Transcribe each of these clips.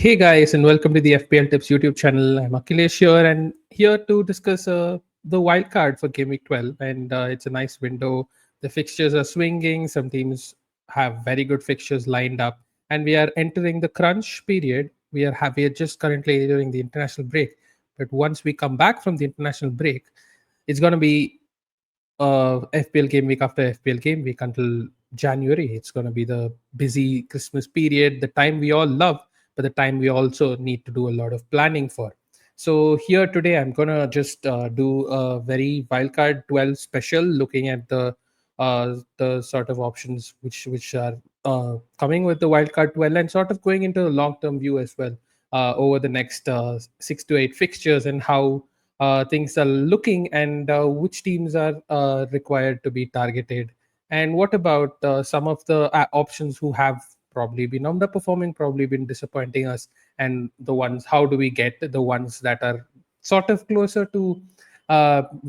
Hey guys, and welcome to the Fpltips YouTube channel. I'm Akhilesh here, and here to discuss the wild card for Gameweek 12. And it's a nice window. The fixtures are swinging. Some teams have very good fixtures lined up, and we are entering the crunch period. We are just currently during the international break, but once we come back from the international break, it's going to be FPL game week after FPL game week until January. It's going to be the busy Christmas period, the time we all love, but the time we also need to do a lot of planning for. So here today, I'm going to just do a very Wildcard 12 special, looking at the sort of options which are coming with the Wildcard 12, and sort of going into a long term view as well over the next 6 to 8 fixtures, and how things are looking, and which teams are required to be targeted. And what about some of the options who have probably been underperforming, probably been disappointing us, and the ones, how do we get the ones that are sort of closer to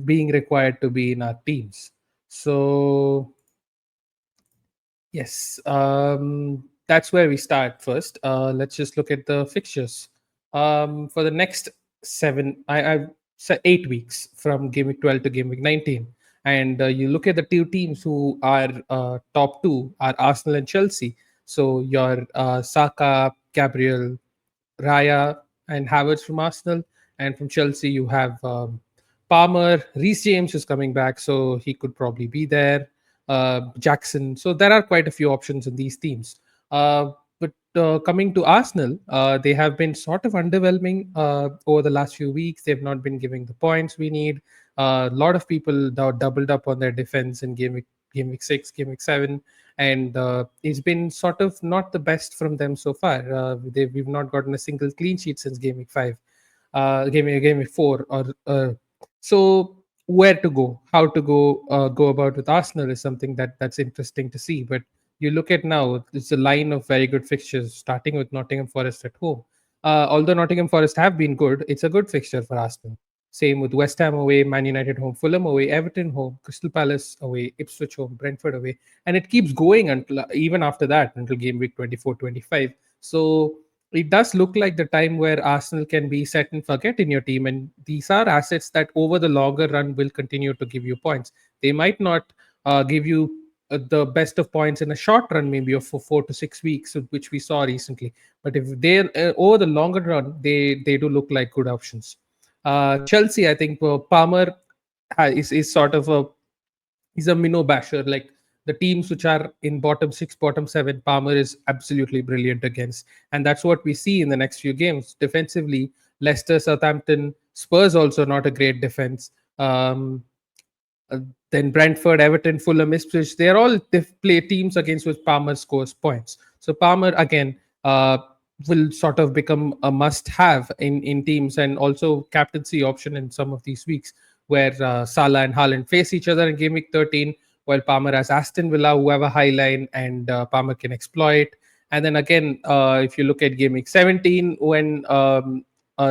being required to be in our teams? So yes, that's where we start first. Let's just look at the fixtures for the next 8 weeks from Game Week 12 to Game Week 19. And you look at the two teams who are top two are Arsenal and Chelsea. So your Saka, Gabriel, Raya, and Havertz from Arsenal, and from Chelsea you have Palmer. Reece James is coming back, so he could probably be there. Jackson. So there are quite a few options in these teams. But coming to Arsenal, they have been sort of underwhelming over the last few weeks. They've not been giving the points we need. A lot of people doubled up on their defense in game week 6, game week 7, and it's been sort of not the best from them so far. We've not gotten a single clean sheet since game week 5, game week 4, or so. Where to go, how to go about with Arsenal is something that's interesting to see. But you look at now, it's a line of very good fixtures, starting with Nottingham Forest at home. Although Nottingham Forest have been good, it's a good fixture for Arsenal. Same with West Ham away, Man United home, Fulham away, Everton home, Crystal Palace away, Ipswich home, Brentford away. And it keeps going until even after that, until game week 24-25. So it does look like the time where Arsenal can be set and forget in your team. And these are assets that over the longer run will continue to give you points. They might not give you the best of points in a short run, maybe of for 4 to 6 weeks, which we saw recently. But if they're over the longer run, they do look like good options. Chelsea, I think Palmer is sort of he's a minnow basher. Like the teams which are in bottom 6, bottom 7, Palmer is absolutely brilliant against, and that's what we see in the next few games. Defensively, Leicester, Southampton, Spurs also not a great defense. Uh, then Brentford, Everton, Fulham, Ipswich, they're all play teams against which Palmer scores points. So Palmer again will sort of become a must-have in teams, and also captaincy option in some of these weeks where Salah and Haaland face each other in game week 13, while Palmer has Aston Villa, who have a high line, and Palmer can exploit. And then again, if you look at game week 17, when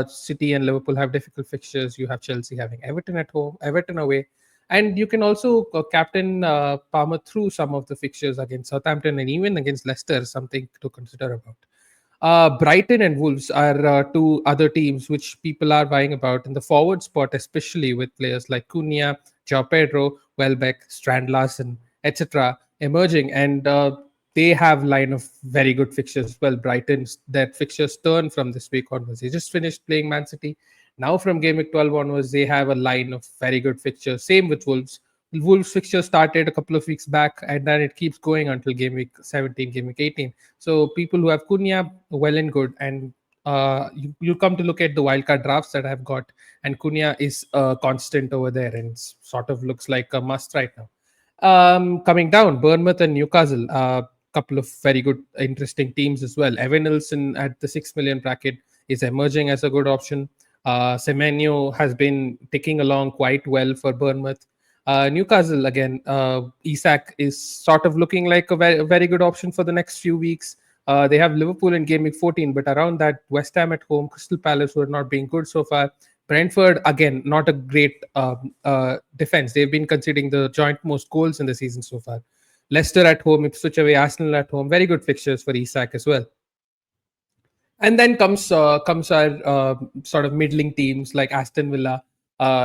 City and Liverpool have difficult fixtures, you have Chelsea having Everton at home, Everton away. And you can also captain Palmer through some of the fixtures against Southampton and even against Leicester, something to consider about. Brighton and Wolves are two other teams which people are vying about in the forward spot, especially with players like Cunha, João Pedro, Welbeck, Strand Larsen, etc. emerging. And they have line of very good fixtures as well. Brighton's that fixtures turn from this week onwards. They just finished playing Man City. Now from game week 12 onwards, they have a line of very good fixtures. Same with Wolves. Wolves fixture started a couple of weeks back, and then it keeps going until game week 17, game week 18. So people who have Cunha, well and good. And you come to look at the wildcard drafts that I've got, and Cunha is constant over there and sort of looks like a must right now. Coming down, Bournemouth and Newcastle, couple of very good, interesting teams as well. Evan Nilsson at the 6 million bracket is emerging as a good option. Semenyo has been ticking along quite well for Bournemouth. Newcastle again, Isak is sort of looking like a very, very good option for the next few weeks. They have Liverpool in game week 14, but around that, West Ham at home, Crystal Palace, who are not being good so far. Brentford, again, not a great defense. They've been conceding the joint most goals in the season so far. Leicester at home, Ipswich away, Arsenal at home. Very good fixtures for Isak as well. And then comes our sort of middling teams like Aston Villa.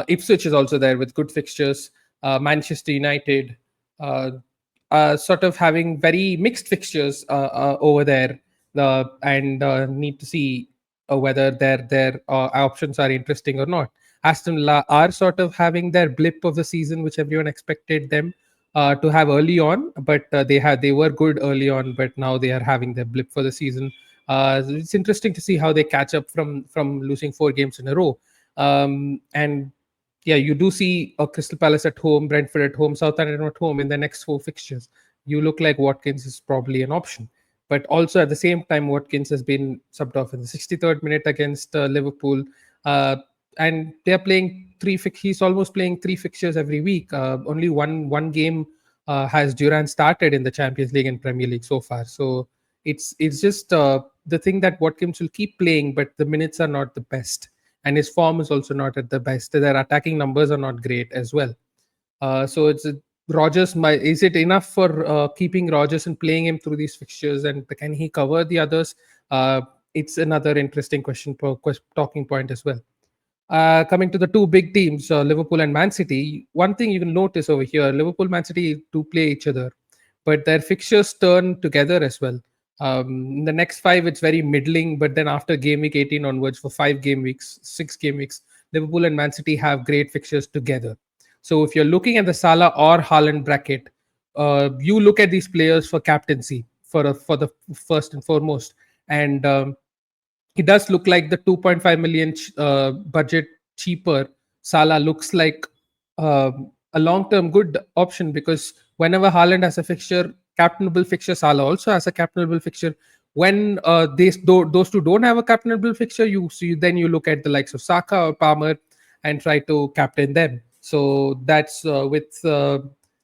Ipswich is also there with good fixtures. Manchester United, uh, sort of having very mixed fixtures over there, and need to see whether their options are interesting or not. Aston Villa are sort of having their blip of the season, which everyone expected them to have early on, but they were good early on, but now they are having their blip for the season. It's interesting to see how they catch up from losing 4 games in a row. And yeah, you do see Crystal Palace at home, Brentford at home, Southampton at home in the next 4 fixtures. You look like Watkins is probably an option. But also at the same time, Watkins has been subbed off in the 63rd minute against Liverpool. Uh, and they're playing he's almost playing 3 fixtures every week. Only one game has Duran started in the Champions League and Premier League so far. So it's just the thing that Watkins will keep playing, but the minutes are not the best, and his form is also not at the best. Their attacking numbers are not great as well. So it's Rogers. Is it enough for keeping Rogers and playing him through these fixtures, and can he cover the others? It's another interesting talking point as well. Coming to the two big teams, Liverpool and Man City, one thing you can notice over here: Liverpool, Man City do play each other, but their fixtures turn together as well. In the next 5, it's very middling, but then after game week 18 onwards, for 5 game weeks, 6 game weeks, Liverpool and Man City have great fixtures together. So if you're looking at the Salah or Haaland bracket, you look at these players for captaincy for the first and foremost, and it does look like the 2.5 million budget cheaper Salah looks like a long-term good option, because whenever Haaland has a fixture, captainable fixture, Salah also has a captainable fixture. When those two don't have a captainable fixture, then you look at the likes of Saka or Palmer and try to captain them. So that's with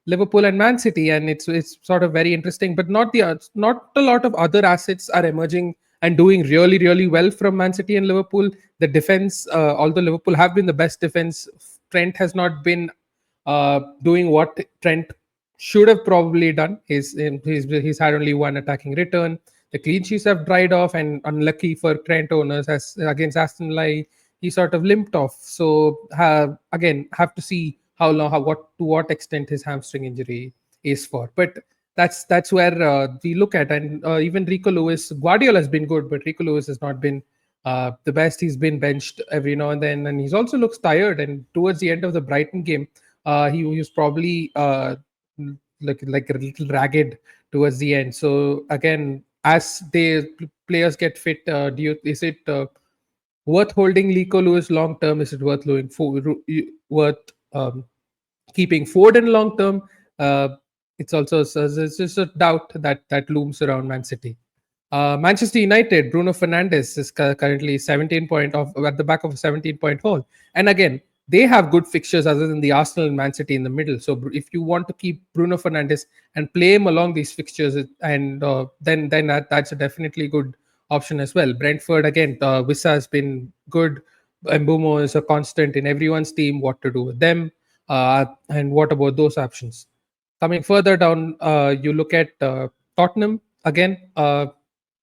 Liverpool and Man City, and it's sort of very interesting. But not a lot of other assets are emerging and doing really really well from Man City and Liverpool. The defense, although Liverpool have been the best defense, Trent has not been doing what Trent should have probably done. He's had only one attacking return. The clean sheets have dried off, and unlucky for Trent owners, as against Aston Villa, he sort of limped off. So again, have to see how long, to what extent his hamstring injury is for. But that's where we look at, and even Rico Lewis, Guardiola has been good, but Rico Lewis has not been the best. He's been benched every now and then, and he's also looks tired. And towards the end of the Brighton game, he was probably like a little ragged towards the end. So again, as players get fit, is it worth holding Rico Lewis long term? Is it worth keeping Ford in long term? It's also it's just a doubt that looms around Man City. Manchester United, Bruno Fernandes is currently 17 point off at the back of a 17-point hole, and again they have good fixtures other than the Arsenal and Man City in the middle. So if you want to keep Bruno Fernandes and play him along these fixtures, and then that's a definitely good option as well. Brentford again, Wissa has been good. Mbumo is a constant in everyone's team. What to do with them? And what about those options? Coming further down, you look at Tottenham again.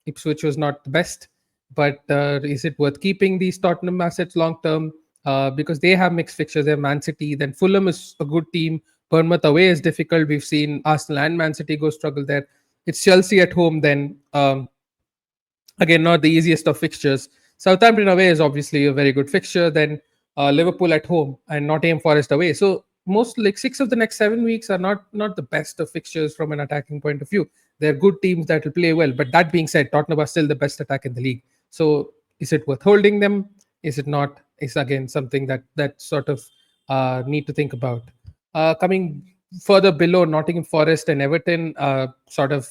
Ipswich was not the best, but is it worth keeping these Tottenham assets long term? Because they have mixed fixtures. They have Man City, then Fulham is a good team. Bournemouth away is difficult. We've seen Arsenal and Man City go struggle there. It's Chelsea at home then. Again, not the easiest of fixtures. Southampton away is obviously a very good fixture. Then Liverpool at home and Nottingham Forest away. So most, like 6 of the next 7 weeks, are not the best of fixtures from an attacking point of view. They're good teams that will play well. But that being said, Tottenham are still the best attack in the league. So is it worth holding them? Is it not? Is again something that sort of need to think about. Coming further below, Nottingham Forest and Everton sort of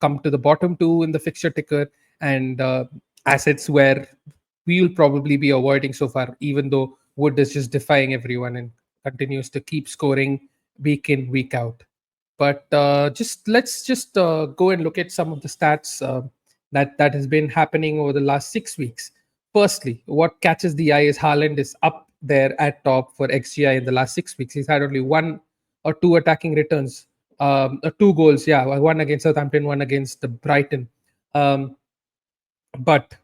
come to the bottom two in the fixture ticker, and assets where we will probably be avoiding so far, even though Wood is just defying everyone and continues to keep scoring week in, week out. But let's just go and look at some of the stats that has been happening over the last 6 weeks. Firstly, what catches the eye is Haaland is up there at top for XGI in the last 6 weeks. He's had only 1 or 2 attacking returns, 2 goals. Yeah, one against Southampton, one against Brighton. But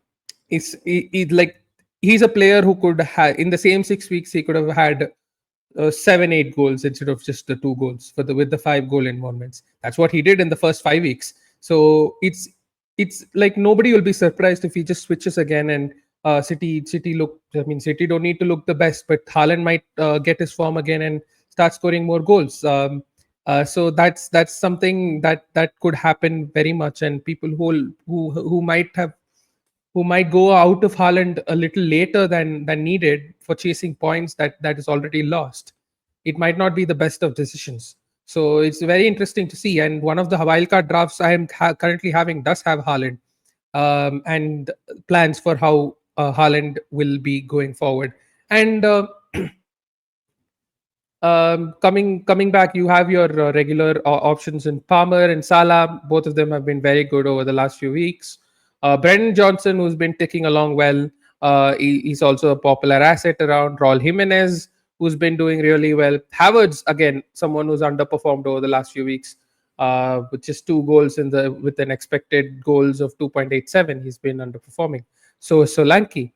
like he's a player who could have in the same 6 weeks he could have had 7 8 goals instead of just the 2 goals for the with the 5 goal involvements. That's what he did in the first 5 weeks. So it's like nobody will be surprised if he just switches again and City look. I mean, City don't need to look the best, but Haaland might get his form again and start scoring more goals. So that's something that could happen very much, and people who might go out of Haaland a little later than needed for chasing points that is already lost. It might not be the best of decisions. So it's very interesting to see. And one of the wildcard drafts I am currently having does have Haaland, and plans for how Haaland will be going forward. And coming back, you have your regular options in Palmer and Salah. Both of them have been very good over the last few weeks. Brendan Johnson, who's been ticking along well, he's also a popular asset around. Raul Jimenez, who's been doing really well. Havertz, again, someone who's underperformed over the last few weeks, with just 2 goals with an expected goals of 2.87. He's been underperforming. So Solanke,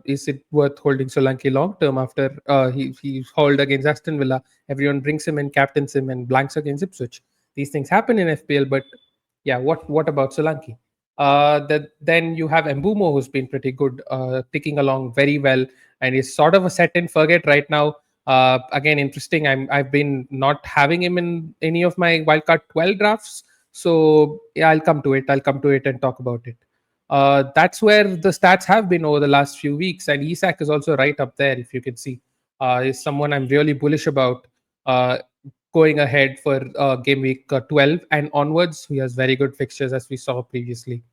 is it worth holding Solanke long term after he hauled against Aston Villa? Everyone brings him and captains him and blanks against Ipswich. These things happen in FPL, but yeah, what about Solanke? Then you have Mbumo, who's been pretty good, ticking along very well, and is sort of a set and forget right now. Again, interesting. I've been not having him in any of my wildcard 12 drafts, so yeah, I'll come to it. I'll come to it and talk about it. That's where the stats have been over the last few weeks, and Isak is also right up there. If you can see, is someone I'm really bullish about uh, going ahead for game week 12 and onwards. He has very good fixtures as we saw previously,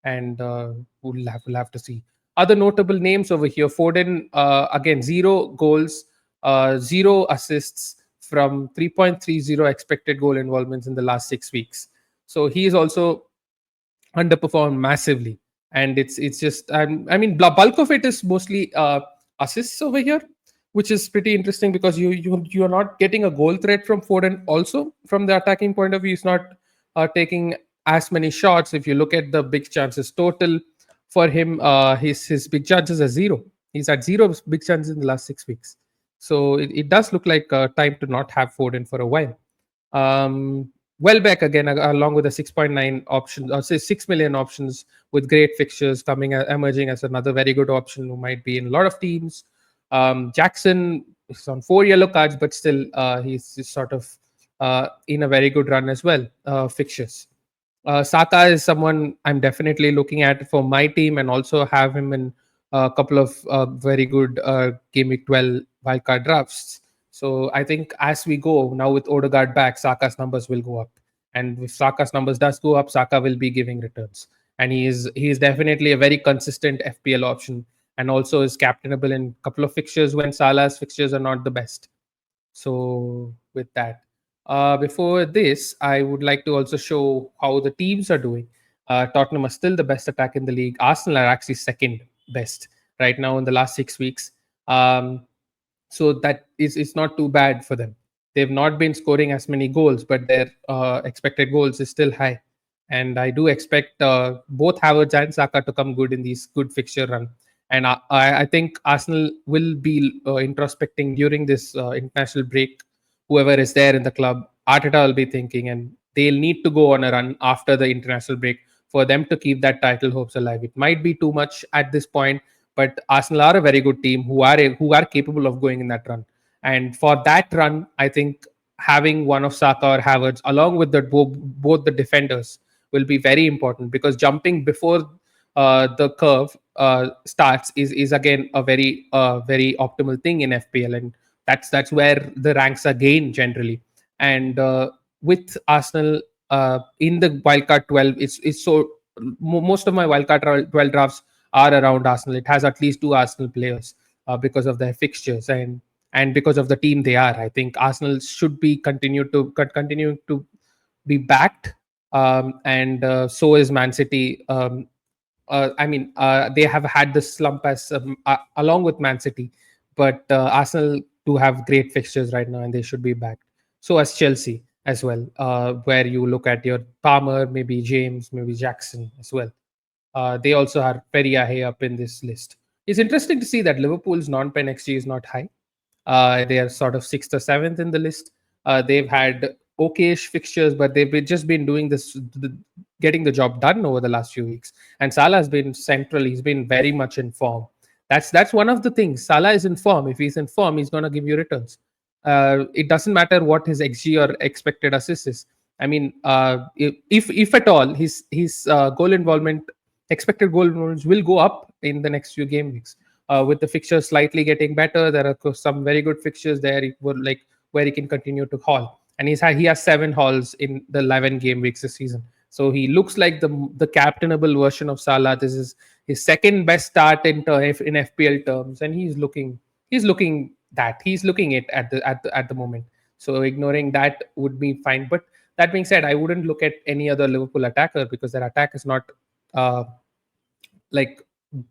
and we'll have to see other notable names over here. Foden, again, 0 goals, 0 assists from 3.30 expected goal involvements in the last 6 weeks. So he is also underperformed massively, and it's just I mean bulk of it is mostly assists over here, which is pretty interesting because you're not getting a goal threat from Foden. Also, from the attacking point of view, he's not taking as many shots. If you look at the big chances total for him, his big chances are 0. He's had 0 big chances in the last 6 weeks. So it does look like time to not have Foden for a while. Welbeck again, along with the 6.9 options, or say 6 million options with great fixtures coming emerging as another very good option who might be in a lot of teams. Jackson is on 4 yellow cards, but still he's sort of in a very good run as well. Fixtures. Saka is someone I'm definitely looking at for my team, and also have him in a couple of very good Game Week 12 wildcard drafts. So I think as we go now with Odegaard back, Saka's numbers will go up, and if Saka's numbers does go up, Saka will be giving returns, and he is definitely a very consistent FPL option, and also is captainable in a couple of fixtures when Salah's fixtures are not the best. So with that, before this, I would like to also show how the teams are doing. Tottenham are still the best attack in the league. Arsenal are actually second best right now in the last 6 weeks. So that is it's not too bad for them. They've not been scoring as many goals, but their expected goals is still high. And I do expect both Havertz and Saka to come good in these good fixture run. And I think Arsenal will be introspecting during this international break. Whoever is there in the club, Arteta will be thinking, and they'll need to go on a run after the international break for them to keep that title hopes alive. It might be too much at this point, but Arsenal are a very good team who are capable of going in that run. And for that run, I think having one of Saka or Havertz along with both the defenders will be very important, because jumping before the curve starts is again a very optimal thing in FPL, and that's where the ranks are gained generally. And with Arsenal in the wildcard 12, it's so most of my wildcard 12 drafts are around Arsenal. It has at least 2 Arsenal players because of their fixtures and because of the team they are. I think Arsenal should be continuing to be backed, and so is Man City. They have had this slump as along with Man City, but Arsenal do have great fixtures right now, and they should be backed. So as Chelsea as well, where you look at your Palmer, maybe James, maybe Jackson as well. They also are very high up in this list. It's interesting to see that Liverpool's non-pen XG is not high. They are sort of sixth or seventh in the list. They've had okayish fixtures, but just been doing getting the job done over the last few weeks. And Salah has been central. He's been very much in form. That's one of the things. Salah is in form. If he's in form, he's going to give you returns. It doesn't matter what his XG or expected assist is. I mean, if at all, his goal involvement, expected goal involvement will go up in the next few game weeks. With the fixtures slightly getting better, there are some very good fixtures there. Where he can continue to haul, and he has 7 hauls in the 11 game weeks this season. So he looks like the captainable version of Salah. This is his second best start in FPL terms, and he's looking it at the moment. So ignoring that would be fine. But that being said, I wouldn't look at any other Liverpool attacker because their attack is not uh, like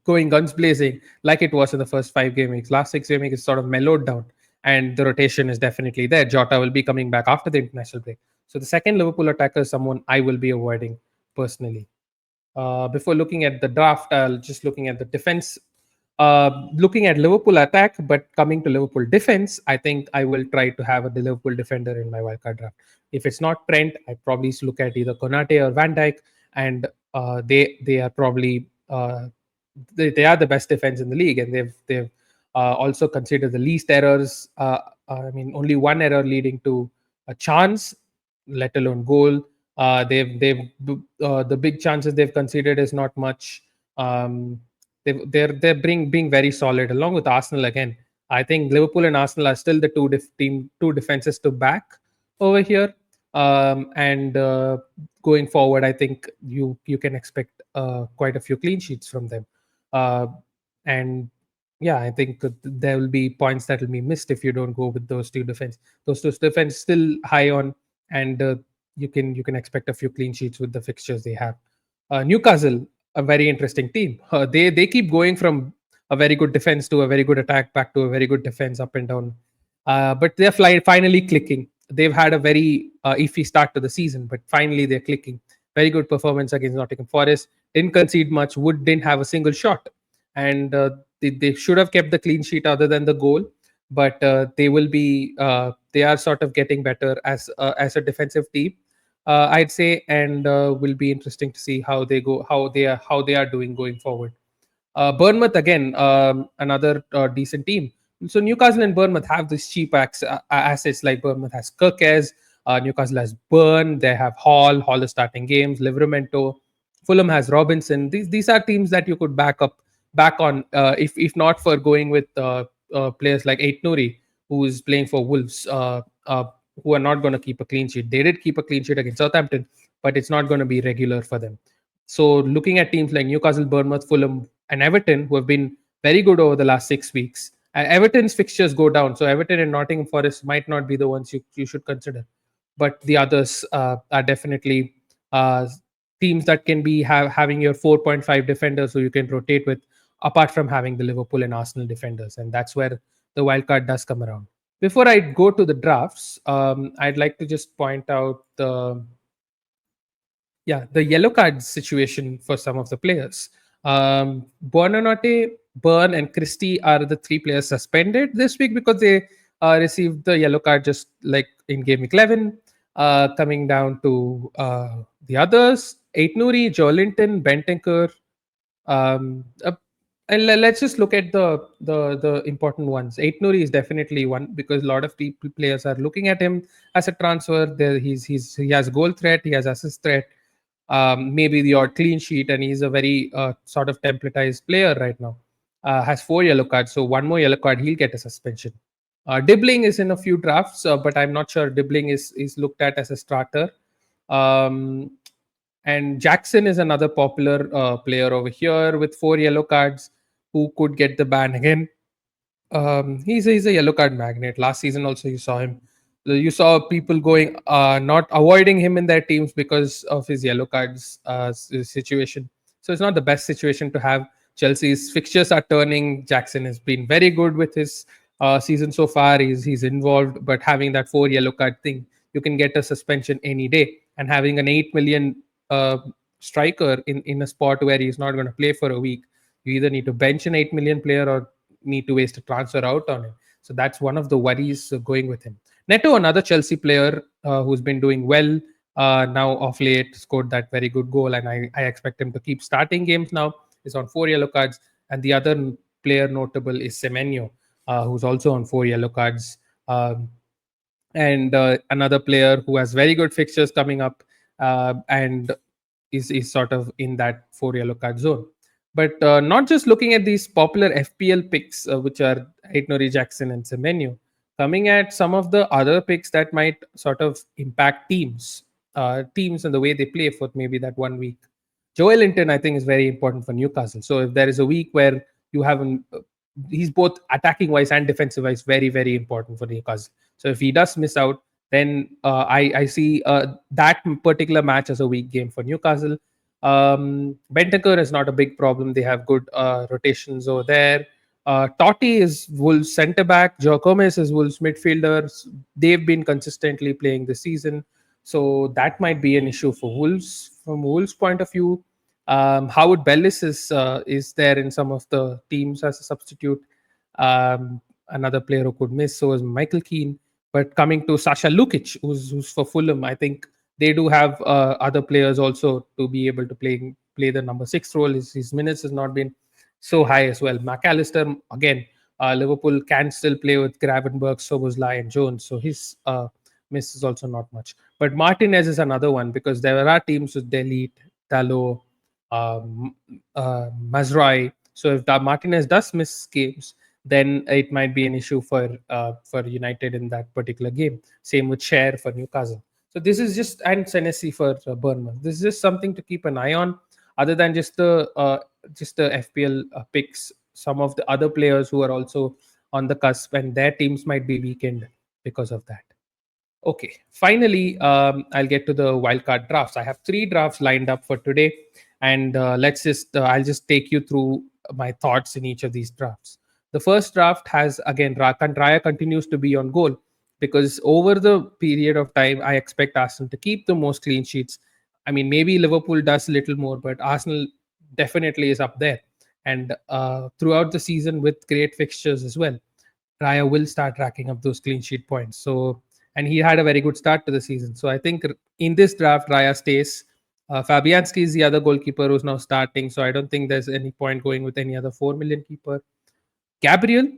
going guns blazing like it was in the first 5 game weeks. Last 6 game weeks is sort of mellowed down, and the rotation is definitely there. Jota will be coming back after the international break. So the second Liverpool attacker is someone I will be avoiding personally. Before looking at the draft, I'll just looking at the defense. Looking at Liverpool attack, but coming to Liverpool defense, I think I will try to have a Liverpool defender in my wildcard draft. If it's not Trent, I probably look at either Konate or Van Dijk, and they are probably they are the best defense in the league, and they've also considered the least errors. I mean, only one error leading to a chance, let alone goal. They've the big chances they've considered is not much. They're being very solid along with Arsenal again. I think Liverpool and Arsenal are still the two defenses to back over here. And going forward, I think you can expect quite a few clean sheets from them. Uh, and yeah, I think there will be points that will be missed if you don't go with those two defense. Those two defense still high on, and you can expect a few clean sheets with the fixtures they have. Newcastle, a very interesting team. They keep going from a very good defense to a very good attack, back to a very good defense, up and down. But they're finally clicking. They've had a very iffy start to the season, but finally they're clicking. Very good performance against Nottingham Forest. Didn't concede much. Wood didn't have a single shot, and they should have kept the clean sheet other than the goal. But they are sort of getting better as a defensive team, I'd say, and will be interesting to see how they are doing going forward. Bournemouth again, another decent team. So Newcastle and Bournemouth have these cheap assets. Like Bournemouth has Kirkes, Newcastle has Burn, they have Hall. Hall is starting games. Livramento, Fulham has Robinson. These are teams that you could back on if not for going with players like Ait Nouri, who is playing for Wolves, who are not going to keep a clean sheet. They did keep a clean sheet against Southampton, but it's not going to be regular for them. So looking at teams like Newcastle, Bournemouth, Fulham, and Everton, who have been very good over the last 6 weeks, Everton's fixtures go down. So Everton and Nottingham Forest might not be the ones you should consider, but the others are definitely teams that can be having your 4.5 defenders who you can rotate with, apart from having the Liverpool and Arsenal defenders, and that's where the wild card does come around. Before I go to the drafts, I'd like to just point out the yellow card situation for some of the players. Buonanotte, Burn, and Christie are the 3 players suspended this week because they received the yellow card just like in game week 11. Coming down to the others, Ait Nouri, Joelinton, Bentancur. And let's just look at the important ones. Ait Nouri is definitely one because a lot of players are looking at him as a transfer. He has goal threat, he has assist threat, maybe the odd clean sheet, and he's a very sort of templatized player right now. Has 4 yellow cards, so one more yellow card, he'll get a suspension. Dibbling is in a few drafts, but I'm not sure Dibbling is looked at as a starter. And Jackson is another popular player over here with 4 yellow cards who could get the ban again. He's a yellow card magnet. Last season also you saw him. You saw people going not avoiding him in their teams because of his yellow cards situation. So it's not the best situation to have. Chelsea's fixtures are turning. Jackson has been very good with his season so far. He's involved, but having that 4 yellow card thing, you can get a suspension any day. And having an 8 million striker in a spot where he's not going to play for a week, you either need to bench an 8 million player or need to waste a transfer out on him. So that's one of the worries going with him. Neto, another Chelsea player who's been doing well now of late, scored that very good goal, and I expect him to keep starting games now. Is on 4 yellow cards, and the other player notable is Semenyo, who's also on 4 yellow cards. And another player who has very good fixtures coming up, and is sort of in that 4 yellow card zone. But not just looking at these popular FPL picks, which are Aitnori, Jackson, and Semenyo, coming at some of the other picks that might sort of impact teams and the way they play for maybe that 1 week. Joel Linton, I think, is very important for Newcastle. So if there is a week where you have he's both attacking wise and defensive wise very, very important for Newcastle. So if he does miss out, then I see that particular match as a weak game for Newcastle. Bentancur is not a big problem. They have good rotations over there. Totti is Wolves centre back. Joe Gomez is Wolves midfielders. They've been consistently playing this season. So that might be an issue for Wolves. From Wolves' point of view, Howard Bellis is there in some of the teams as a substitute. Another player who could miss, so is Michael Keane. But coming to Sasha Lukic, who's for Fulham, I think they do have other players also to be able to play the number 6 role. His minutes has not been so high as well. McAllister, again, Liverpool can still play with Gravenberch, Szoboszlai, and Jones, so his miss is also not much. But Martinez is another one because there are teams with Delhi, Dalot, Mazraoui. So if Martinez does miss games, then it might be an issue for United in that particular game. Same with Share for Newcastle. So this is just, and Senesi for Bournemouth. This is just something to keep an eye on. Other than just the FPL picks, some of the other players who are also on the cusp, and their teams might be weakened because of that. Okay, finally, I'll get to the wildcard drafts. I have 3 drafts lined up for today, and I'll just take you through my thoughts in each of these drafts. The first draft has, again, Raya continues to be on goal because over the period of time, I expect Arsenal to keep the most clean sheets. I mean, maybe Liverpool does a little more, but Arsenal definitely is up there. And throughout the season with great fixtures as well, Raya will start racking up those clean sheet points. So, and he had a very good start to the season. So I think in this draft, Raya stays. Fabianski is the other goalkeeper who's now starting. So I don't think there's any point going with any other 4 million keeper. Gabriel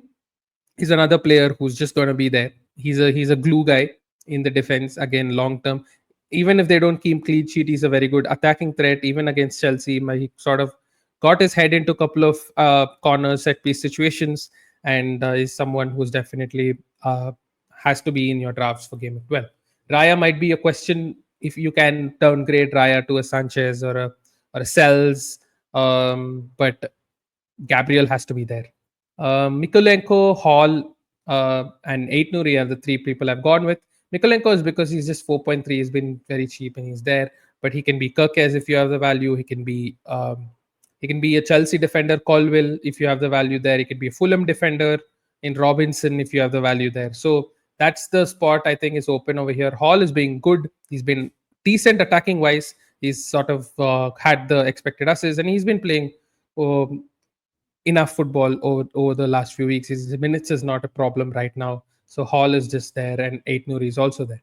is another player who's just going to be there. He's a glue guy in the defense, again, long term. Even if they don't keep clean sheet, he's a very good attacking threat. Even against Chelsea, he sort of got his head into a couple of corners, set piece situations, and is someone who's definitely has to be in your drafts for Game 12. Raya might be a question if you can downgrade Raya to a Sanchez or a Sells, but Gabriel has to be there. Mikolenko, Hall, and Aitnuri are the 3 people I've gone with. Mikolenko is because he's just 4.3. He's been very cheap and he's there. But he can be Kirkes if you have the value. He can be a Chelsea defender, Colville, if you have the value there. He could be a Fulham defender in Robinson if you have the value there. So that's the spot I think is open over here. Hall is being good. He's been decent attacking wise. He's sort of had the expected assists and he's been playing enough football over the last few weeks. His minutes is not a problem right now. So Hall is just there and Aitnuri is also there.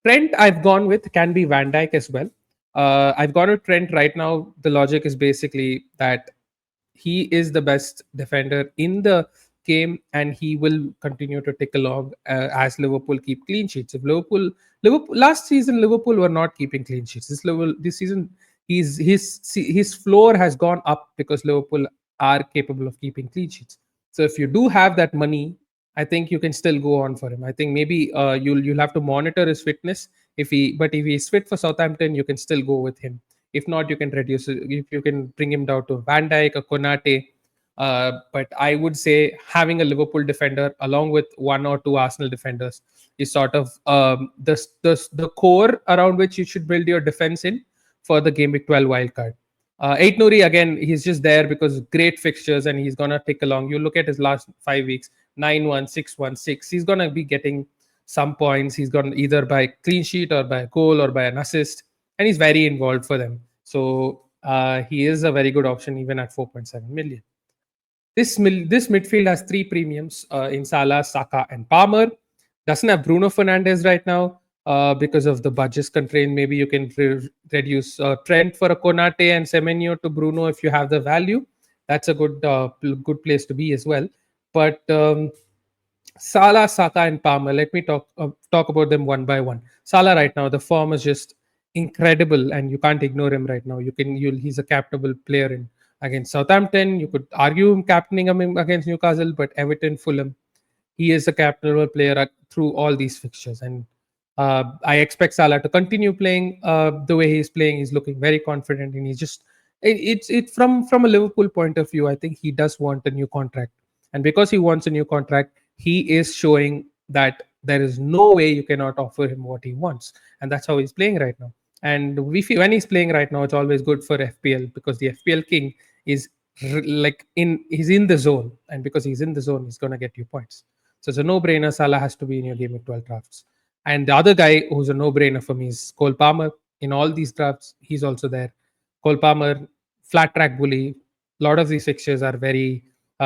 Trent I've gone with can be Van Dijk as well. I've gone with Trent right now. The logic is basically that he is the best defender in the game and he will continue to tick along as Liverpool keep clean sheets. If Liverpool last season Liverpool were not keeping clean sheets. This season his floor has gone up because Liverpool are capable of keeping clean sheets. So if you do have that money, I think you can still go on for him. I think maybe you'll have to monitor his fitness. If he's fit for Southampton, you can still go with him. If not, you can reduce it. If you can bring him down to Van Dijk or Konate. But I would say having a Liverpool defender along with 1 or 2 Arsenal defenders is sort of the core around which you should build your defense in for the Gameweek 12 wildcard. Aitnuri, again, he's just there because great fixtures and he's going to tick along. You look at his last 5 weeks, 9-1, 6-1, 6. He's going to be getting some points. He's going to either by clean sheet or by a goal or by an assist. And he's very involved for them. So He is a very good option even at 4.7 million. This midfield has three premiums in Salah, Saka, and Palmer. Doesn't have Bruno Fernandes right now because of the budget constraint. Maybe you can reduce Trent for a Konate and Semenyo to Bruno if you have the value. That's a good place to be as well. But Salah, Saka, and Palmer. Let me talk about them one by one. Salah right now, the form is just incredible, and you can't ignore him right now. He's a captainable player in against Southampton. You could argue him captaining him against Newcastle, but Everton, Fulham, he is a captainable player through all these fixtures, and I expect Salah to continue playing the way he's playing. He's looking very confident, and he's just it's from a Liverpool point of view. I think he does want a new contract, and because he wants a new contract, he is showing that there is no way you cannot offer him what he wants, and that's how he's playing right now. And we feel when he's playing right now, it's always good for FPL because the FPL king is he's in the zone, and because he's in the zone, he's gonna get you points. So it's a no-brainer. Salah has to be in your game at 12 drafts. And the other guy who's a no-brainer for me is Cole Palmer. In all these drafts, he's also there. Cole Palmer, flat track bully. A lot of these fixtures are very.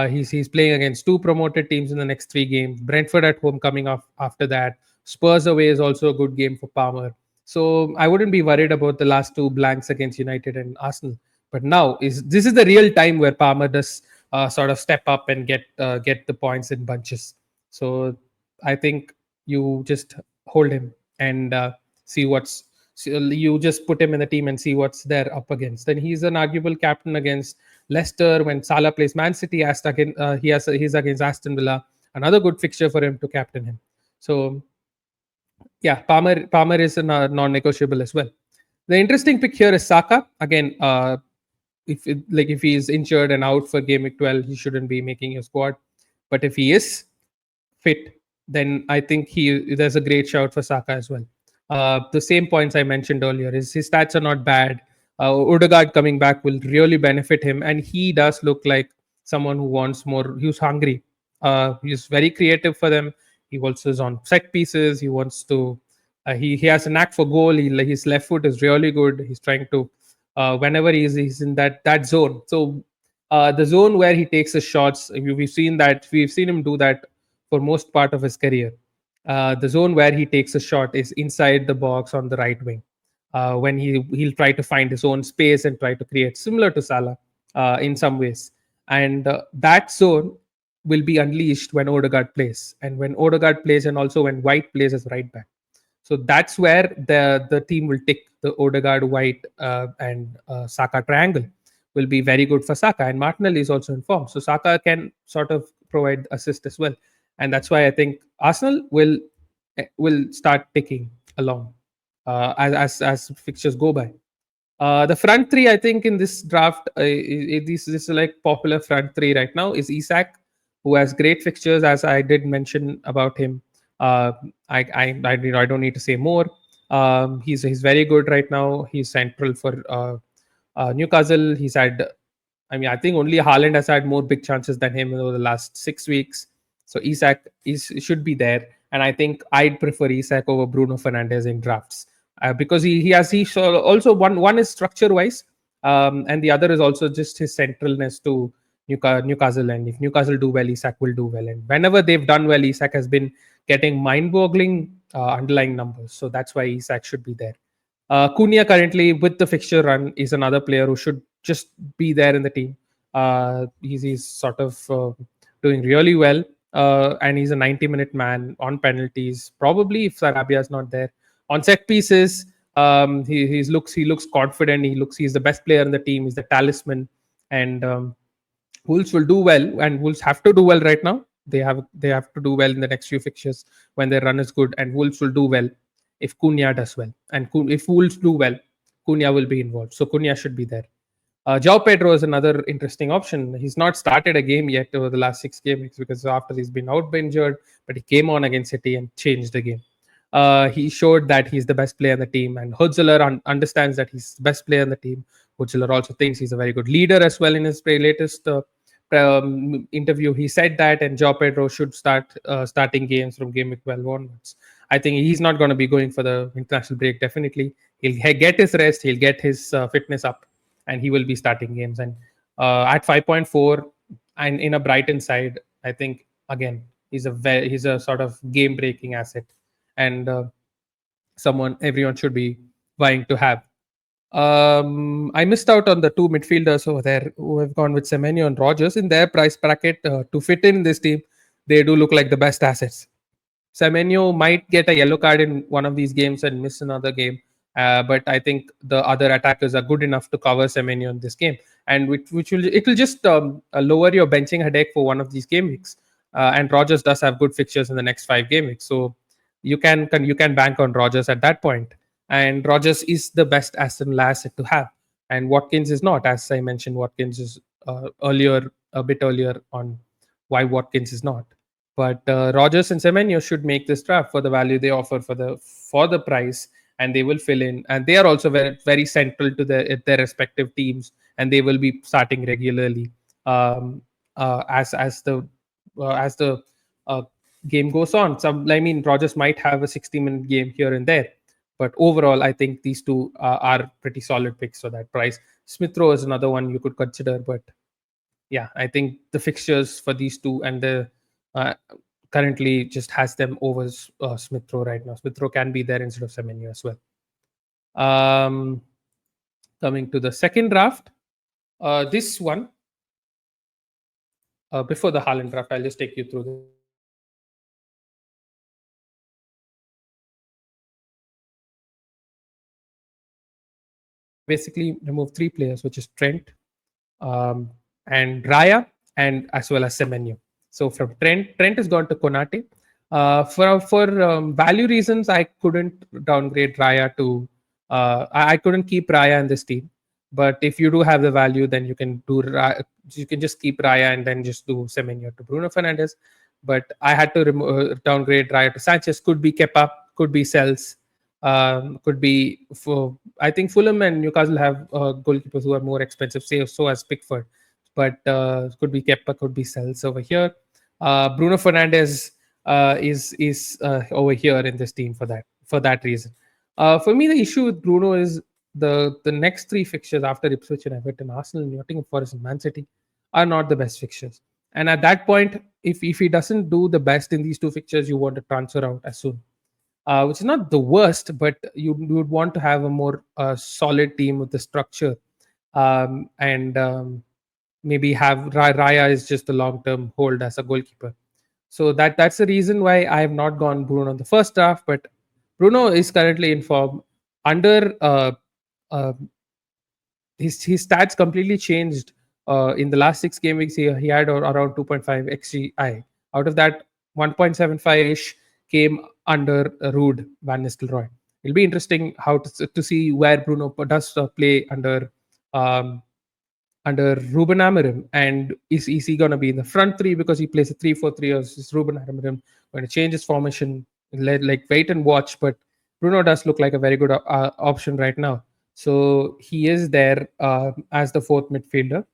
He's playing against two promoted teams in the next three games. Brentford at home coming off after that. Spurs away is also a good game for Palmer. So I wouldn't be worried about the last two blanks against United and Arsenal. But now this is the real time where Palmer does sort of step up and get the points in bunches. So I think you just hold him and see what's. You just put him in the team and see what's there up against. Then he's an arguable captain against Leicester when Salah plays Man City. He's against Aston Villa. Another good fixture for him to captain him. So yeah, Palmer is a non-negotiable as well. The interesting pick here is Saka again. If he's injured and out for game week 12, he shouldn't be making your squad. But if he is fit, then I think there's a great shout for Saka as well. The same points I mentioned earlier is his stats are not bad. Odegaard coming back will really benefit him, and he does look like someone who wants more. He's hungry. He's very creative for them. He also is on set pieces. He wants to. He has a knack for goal. His left foot is really good. He's trying to. Whenever he's in that zone. So the zone where he takes his shots, we've seen him do that for most part of his career. The zone where he takes a shot is inside the box on the right wing. When he'll try to find his own space and try to create, similar to Salah in some ways. And that zone will be unleashed when Odegaard plays, and when Odegaard plays, and also when White plays as right back. So that's where the team will tick. The Odegaard, White, and Saka triangle will be very good for Saka. And Martinelli is also in form, so Saka can sort of provide assist as well. And that's why I think Arsenal will start ticking along as fixtures go by. The front three, I think, in this draft, this is like popular front three right now is Isak, who has great fixtures, as I did mention about him. I don't need to say more. He's very good right now. He's central for Newcastle. I think only Haaland has had more big chances than him over the last 6 weeks. So Isak should be there, and I think I'd prefer Isak over Bruno Fernandes in drafts because he also one is structure wise, and the other is also just his centralness to Newcastle. And if Newcastle do well, Isak will do well. And whenever they've done well, Isak has been getting mind-boggling underlying numbers. So that's why Isak should be there. Cunha currently with the fixture run is another player who should just be there in the team. He's sort of doing really well. And he's a 90-minute man on penalties. Probably if Sarabia is not there on set pieces, he looks confident. He's the best player in the team. He's the talisman, and Wolves will do well, and Wolves have to do well right now. They have to do well in the next few fixtures when their run is good, and Wolves will do well if Cunha does well, and if Wolves do well, Cunha will be involved. So Cunha should be there. João Pedro is another interesting option. He's not started a game yet over the last 6 games because after he's been out injured, but he came on against City and changed the game. He showed that he's the best player in the team, and Hutzler understands that he's the best player in the team. Hutzler also thinks he's a very good leader as well. In his latest interview, he said that, and João Pedro should start starting games from game week 12 onwards. I think he's not going to be going for the international break. Definitely, he'll get his rest. He'll get his fitness up, and he will be starting games. And at 5.4 and in a Brighton side, I think again he's a sort of game breaking asset, and someone everyone should be vying to have. I missed out on the two midfielders over there who have gone with Semenyo and Rogers in their price bracket to fit in this team. They do look like the best assets. Semenyo might get a yellow card in one of these games and miss another game. But I think the other attackers are good enough to cover Semenyo in this game, and which will it will just lower your benching headache for one of these game weeks. And Rogers does have good fixtures in the next 5 game weeks, so you can bank on Rogers at that point. And Rogers is the best Aston Villa asset to have, and Watkins is not. As I mentioned, Watkins is a bit earlier on why Watkins is not. But Rogers and Semenyo should make this draft for the value they offer for the price, and they will fill in. And they are also very central to their respective teams, and they will be starting regularly as the uh, game goes on. I mean, Rogers might have a 60-minute game here and there, but overall, I think these two are pretty solid picks for that price. Smith Rowe is another one you could consider, but yeah, I think the fixtures for these two and the uh, currently just has them over Smith Rowe right now. Smith Rowe can be there instead of Semenyo as well. Um, Coming to the second draft, this one before the Haaland draft, I'll just take you through this. Basically, remove 3 players, which is Trent, and Raya, and as well as Semenyo. So from Trent has gone to Konate. For value reasons, I couldn't downgrade Raya to. I couldn't keep Raya in this team. But if you do have the value, then you can you can just keep Raya and then just do Semenyo to Bruno Fernandes. But I had to downgrade Raya to Sanchez. Could be Kepa, could be Sells, could be for. I think Fulham and Newcastle have goalkeepers who are more expensive, say so as Pickford, but could be Kepa, could be Sells over here. Bruno Fernandes is over here in this team for that reason. For me, the issue with Bruno is the next 3 fixtures after Ipswich and Everton, Arsenal, Nottingham Forest, and Man City are not the best fixtures. And at that point, if he doesn't do the best in these 2 fixtures, you want to transfer out as soon. Which is not the worst, but you would want to have a more solid team with the structure, and maybe have Raya is just a long-term hold as a goalkeeper. So that's the reason why I have not gone Bruno in the first draft, but Bruno is currently in form. Under uh, his stats completely changed in the last 6 game weeks. He had around 2.5 xgi. Out of that, 1.75 ish came under Ruud Van Nistelrooy. It'll be interesting how to see where Bruno does play um, under Ruben Amorim, and is he going to be in the front 3 because he plays a 3-4-3, or is Ruben Amorim going to change his formation? Like wait and watch, but Bruno does look like a very good option right now. So he is there as the 4th midfielder.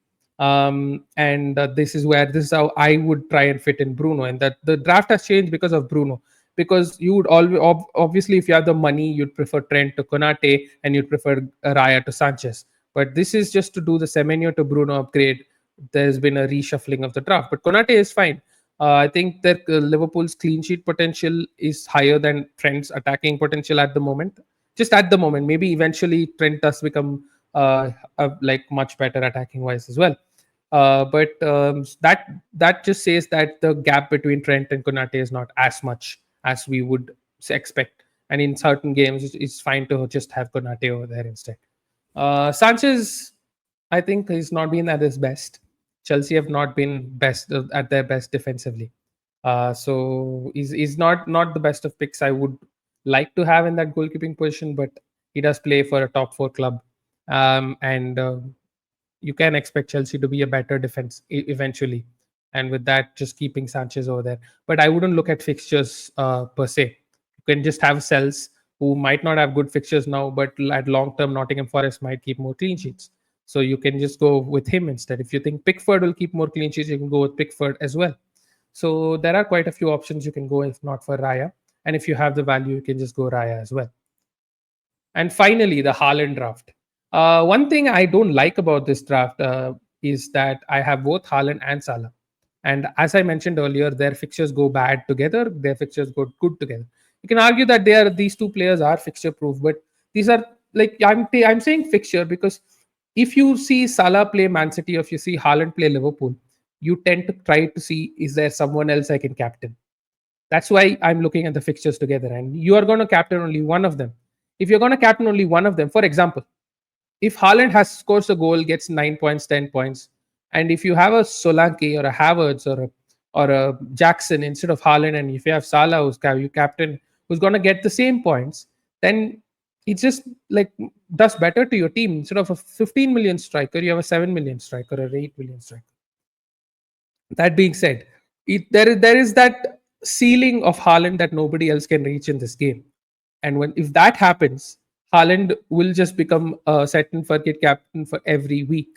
And this is how I would try and fit in Bruno. And that the draft has changed because of Bruno. Because you would always, obviously, if you have the money, you'd prefer Trent to Konate and you'd prefer Raya to Sanchez. But this is just to do the Semenyo to Bruno upgrade. There's been a reshuffling of the draft. But Konate is fine. I think that Liverpool's clean sheet potential is higher than Trent's attacking potential at the moment. Just at the moment, maybe eventually Trent does become like much better attacking wise as well. But that just says that the gap between Trent and Konate is not as much as we would expect. And in certain games, it's fine to just have Konate over there instead. Sanchez, I think, he's not been at his best. Chelsea have not been best at their best defensively. So he's not the best of picks I would like to have in that goalkeeping position, but he does play for a top 4 club, and you can expect Chelsea to be a better defense eventually. And with that, just keeping Sanchez over there. But I wouldn't look at fixtures per se. You can just have Sells who might not have good fixtures now, but at long term, Nottingham Forest might keep more clean sheets. So you can just go with him instead. If you think Pickford will keep more clean sheets, you can go with Pickford as well. So there are quite a few options you can go if not for Raya. And if you have the value, you can just go Raya as well. And finally, the Haaland draft. One thing I don't like about this draft is that I have both Haaland and Salah. And as I mentioned earlier, their fixtures go bad together, their fixtures go good together. You can argue that these two players are fixture proof, but these are like I'm saying fixture because if you see Salah play Man City, or if you see Haaland play Liverpool, you tend to try to see, is there someone else I can captain? That's why I'm looking at the fixtures together. And you are going to captain only one of them. If you're going to captain only one of them, for example, if Haaland has scores a goal, gets 9 points, 10 points, and if you have a Solanke or a Havertz or a Jackson instead of Haaland, and if you have Salah who's you captain who's going to get the same points, then it just like does better to your team. Instead of a 15 million striker, you have a 7 million striker or 8 million striker. That being said, there is that ceiling of Haaland that nobody else can reach in this game. And if that happens, Haaland will just become a set and forget captain for every week.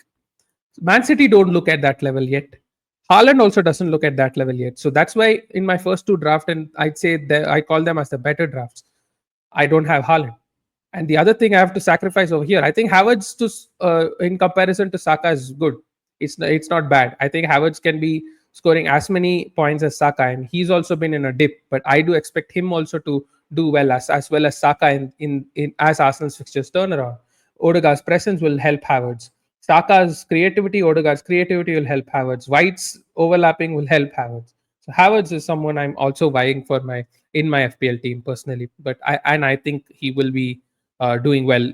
Man City don't look at that level yet. Haaland also doesn't look at that level yet. So that's why in my first two drafts, and I'd say that I call them as the better drafts, I don't have Haaland. And the other thing I have to sacrifice over here, I think Havertz in comparison to Saka is good. It's not bad. I think Havertz can be scoring as many points as Saka, and he's also been in a dip. But I do expect him also to do well as well as Saka in as Arsenal's fixtures turn around. Odegaard's presence will help Havertz. Saka's creativity, Odegaard's creativity will help Havertz. White's overlapping will help Havertz. So Havertz is someone I'm also vying for in my FPL team personally. But I think he will be doing well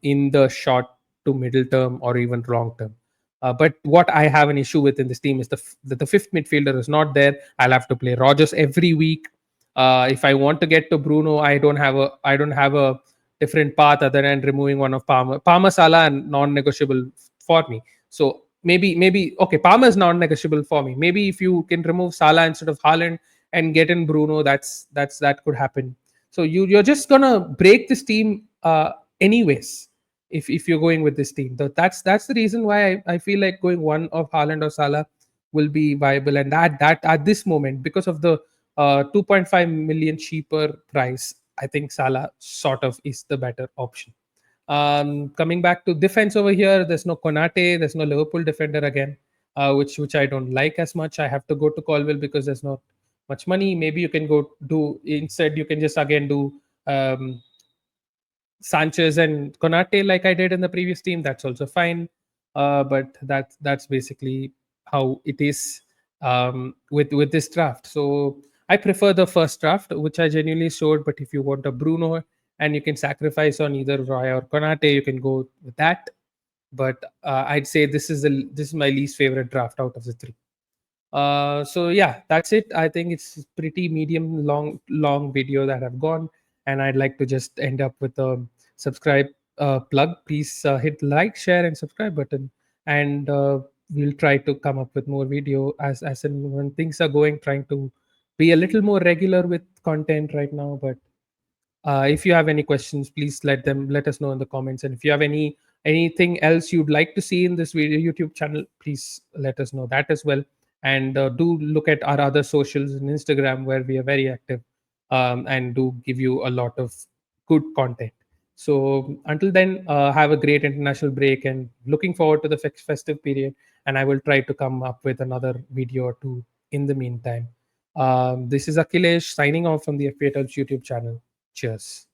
in the short to middle term or even long term. But what I have an issue with in this team is the fifth midfielder is not there. I'll have to play Rogers every week. If I want to get to Bruno, I don't have a different path other than removing one of Palmer, Salah, and non-negotiable for me. So maybe okay, Palmer is non-negotiable for me. Maybe if you can remove Salah instead of Haaland and get in Bruno, that could happen. So you're just gonna break this team anyways if you're going with this team. That's the reason why I feel like going one of Haaland or Salah will be viable, and that at this moment because of the 2.5 million cheaper price, I think Salah sort of is the better option. Coming back to defense over here, there's no Konate, there's no Liverpool defender again, which I don't like as much. I have to go to Colville because there's not much money. Maybe you can go do instead. You can just again do Sanchez and Konate like I did in the previous team. That's also fine. But that's basically how it is with this draft. So I prefer the first draft, which I genuinely showed. But if you want a Bruno and you can sacrifice on either Roy or Konate, you can go with that. But I'd say this is my least favorite draft out of the three. So yeah, that's it. I think it's pretty medium long video that I've gone, and I'd like to just end up with a subscribe plug. Please hit like, share, and subscribe button, and we'll try to come up with more video as in when things are going. Trying to be a little more regular with content right now, but if you have any questions, please let us know in the comments. And if you have anything else you'd like to see in this video YouTube channel, please let us know that as well. And do look at our other socials and Instagram where we are very active and do give you a lot of good content. So until then, have a great international break and looking forward to the festive period. And I will try to come up with another video or two in the meantime. This is Akhilesh signing off from the Fpltips YouTube channel. Cheers.